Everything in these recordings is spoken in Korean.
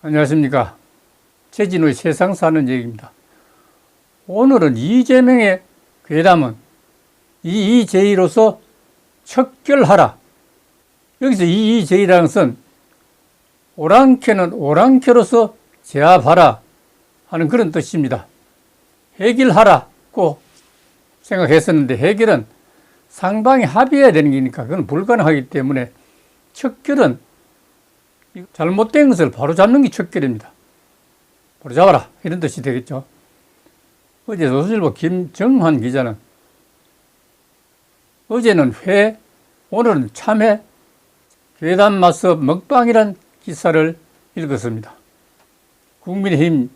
안녕하십니까. 최진호의 세상 사는 얘기입니다. 오늘은 이재명의 괴담은 이의제의로서 척결하라. 여기서 이의제의라는 것은 오랑캐는 오랑캐로서 제압하라 하는 그런 뜻입니다. 해결하라고 생각했었는데 해결은 상방이 합의해야 되는 거니까 그건 불가능하기 때문에 척결은 잘못된 것을 바로잡는 게 척결입니다. 바로잡아라 이런 뜻이 되겠죠. 어제 조선일보 김정환 기자는 어제는 회, 오늘은 참회, 괴담 맞서 먹방이란 기사를 읽었습니다. 국민의힘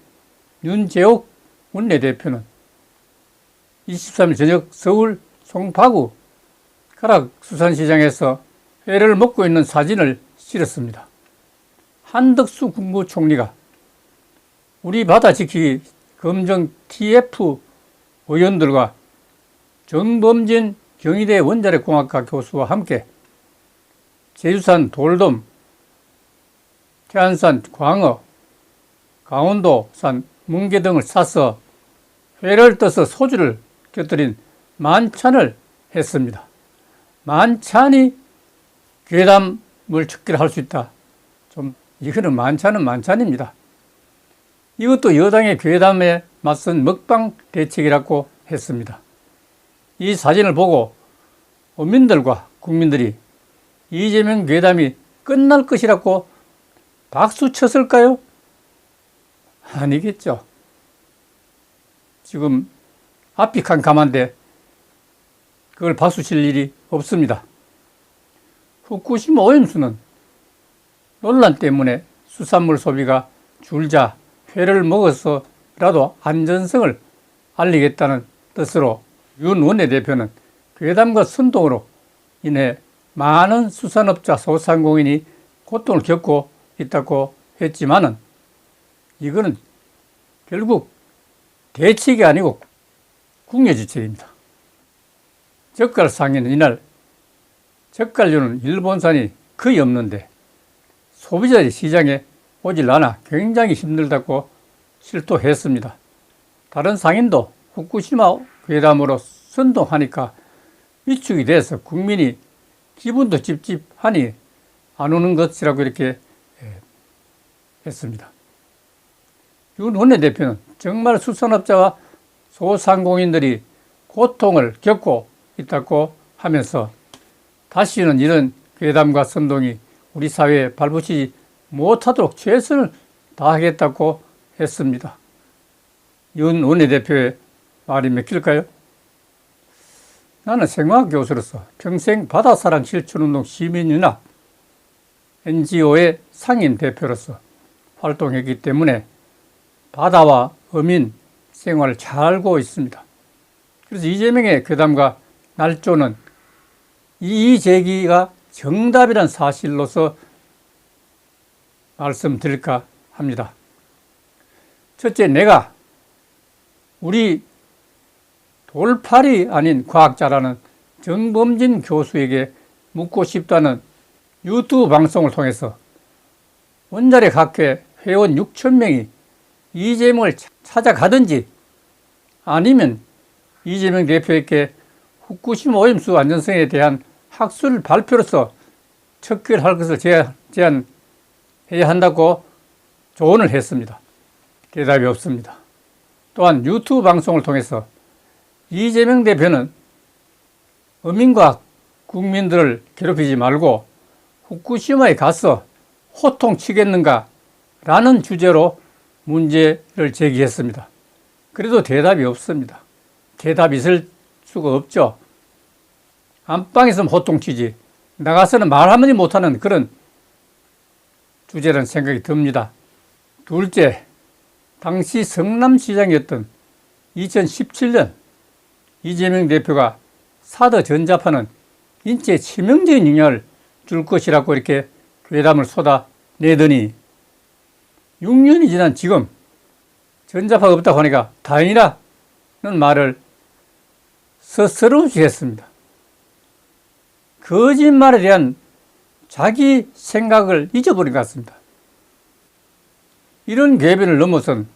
윤재옥 원내대표는 23일 저녁 서울 송파구 가락수산시장에서 회를 먹고 있는 사진을 실었습니다. 한덕수 국무총리가 우리 바다 지키기 검정 TF 의원들과 정범진 경희대 원자력공학과 교수와 함께 제주산 돌돔, 태안산 광어, 강원도산 뭉게 등을 싸서 회를 떠서 소주를 곁들인 만찬을 했습니다. 만찬이 괴담을 척결할 수 있다. 이거는 만찬은 만찬입니다. 이것도 여당의 괴담에 맞선 먹방 대책이라고 했습니다. 이 사진을 보고 어민들과 국민들이 이재명 괴담이 끝날 것이라고 박수 쳤을까요? 아니겠죠. 지금 앞이 캄캄한데 그걸 박수 칠 일이 없습니다. 후쿠시마 오염수는 논란 때문에 수산물 소비가 줄자 회를 먹어서라도 안전성을 알리겠다는 뜻으로 윤 원내대표는 괴담과 선동으로 인해 많은 수산업자 소상공인이 고통을 겪고 있다고 했지만은 이거는 결국 대책이 아니고 국내지책입니다. 젓갈 상에는 이날 젓갈류는 일본산이 거의 없는데 소비자의 시장에 오질 않아 굉장히 힘들다고 실토했습니다. 다른 상인도 후쿠시마 괴담으로 선동하니까 위축이 돼서 국민이 기분도 찝찝하니 안 오는 것이라고 이렇게 했습니다. 윤 원내대표는 정말 수산업자와 소상공인들이 고통을 겪고 있다고 하면서 다시는 이런 괴담과 선동이 우리 사회에 발붙이지 못하도록 최선을 다하겠다고 했습니다. 윤 원내대표의 말이 맥힐까요? 나는 생화학 교수로서 평생 바다사랑 실천운동 시민연합 NGO의 상임 대표로서 활동했기 때문에 바다와 어민 생활을 잘 알고 있습니다. 그래서 이재명의 괴담과 날조는 이의제기가 정답이란 사실로서 말씀드릴까 합니다. 첫째, 내가 우리 돌팔이 아닌 과학자라는 정범진 교수에게 묻고 싶다는 유튜브 방송을 통해서 원자력학회 회원 6,000명이 이재명을 찾아가든지 아니면 이재명 대표에게 후쿠시마 오염수 안전성에 대한 학술 발표로서 척결할 것을 제안해야 한다고 조언을 했습니다. 대답이 없습니다. 또한 유튜브 방송을 통해서 이재명 대표는 어민과 국민들을 괴롭히지 말고 후쿠시마에 가서 호통치겠는가 라는 주제로 문제를 제기했습니다. 그래도 대답이 없습니다. 대답이 있을 수가 없죠. 안방에서는 호통치지 나가서는 말하지 못하는 그런 주제라는 생각이 듭니다. 둘째, 당시 성남시장이었던 2017년 이재명 대표가 사드 전자파는 인체에 치명적인 영향을 줄 것이라고 이렇게 괴담을 쏟아내더니 6년이 지난 지금 전자파가 없다고 하니까 다행이라는 말을 스스럼없이 했습니다. 거짓말에 대한 자기 생각을 잊어버린 것 같습니다. 이런 궤변을 넘어선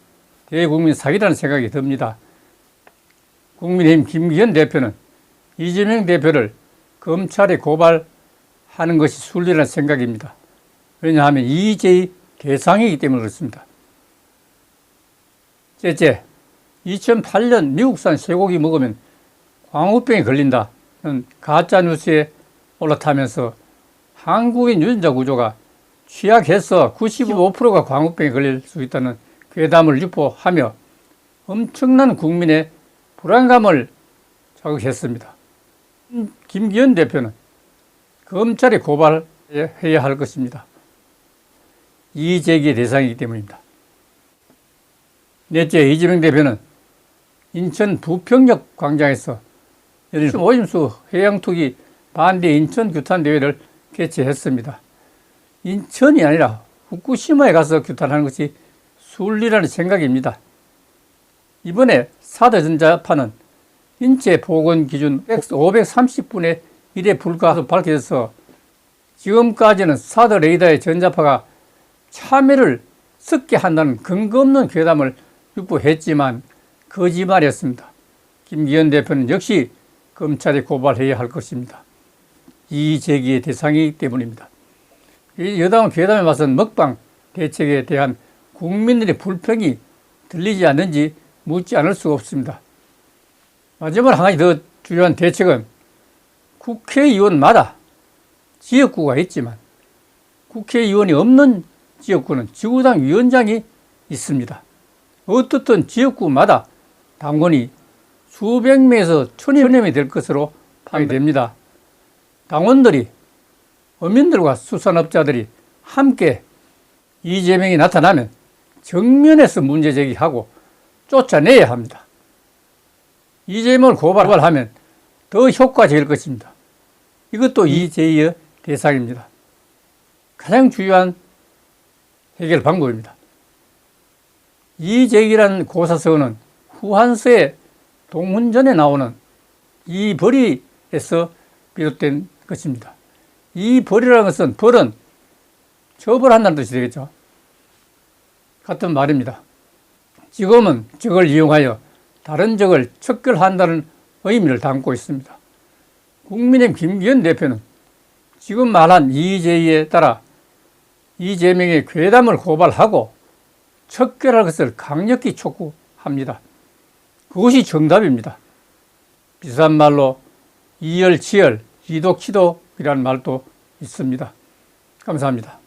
대국민 사기라는 생각이 듭니다. 국민의힘 김기현 대표는 이재명 대표를 검찰에 고발하는 것이 순리라는 생각입니다. 왜냐하면 이의제의 대상이기 때문에 그렇습니다. 째째, 2008년 미국산 쇠고기 먹으면 광우병에 걸린다는 가짜뉴스에 올라타면서 한국인 유전자 구조가 취약해서 95%가 광우병에 걸릴 수 있다는 괴담을 유포하며 엄청난 국민의 불안감을 자극했습니다. 김기현 대표는 검찰에 고발해야 할 것입니다. 이의제기의 대상이기 때문입니다. 넷째, 이재명 대표는 인천 부평역 광장에서 열린 오임수 해양투기 반대 인천 규탄대회를 개최했습니다. 인천이 아니라 후쿠시마에 가서 규탄하는 것이 순리라는 생각입니다. 이번에 사드전자파는 인체 보건 기준 530분의 1에 불과해서 밝혀져서 지금까지는 사드 레이더의 전자파가 참여를 섞게 한다는 근거 없는 괴담을 유포했지만 거짓말이었습니다. 김기현 대표는 역시 검찰에 고발해야 할 것입니다. 이의제기의 대상이기 때문입니다. 여당은 괴담에 맞선 먹방 대책에 대한 국민들의 불평이 들리지 않는지 묻지 않을 수가 없습니다. 마지막으로 한 가지 더 중요한 대책은 국회의원마다 지역구가 있지만 국회의원이 없는 지역구는 지구당 위원장이 있습니다. 어떻든 지역구마다 당원이 수백 명에서 천여 명이 될 것으로 파악됩니다. 당원들이 어민들과 수산업자들이 함께 이재명이 나타나면 정면에서 문제 제기하고 쫓아내야 합니다. 이재명을 고발하면 더 효과적일 것입니다. 이것도 이의제기의 대상입니다. 가장 중요한 해결 방법입니다. 이의제기라는 고사서는 후한서의 동훈전에 나오는 이벌이에서 비롯된 것입니다. 이벌이라는 것은 벌은 처벌한다는 뜻이 되겠죠. 같은 말입니다. 지금은 적을 이용하여 다른 적을 척결한다는 의미를 담고 있습니다. 국민의힘 김기현 대표는 지금 말한 이의제기에 따라 이재명의 괴담을 고발하고 척결할 것을 강력히 촉구합니다. 그것이 정답입니다. 비슷한 말로 이열치열, 이독치독이라는 말도 있습니다. 감사합니다.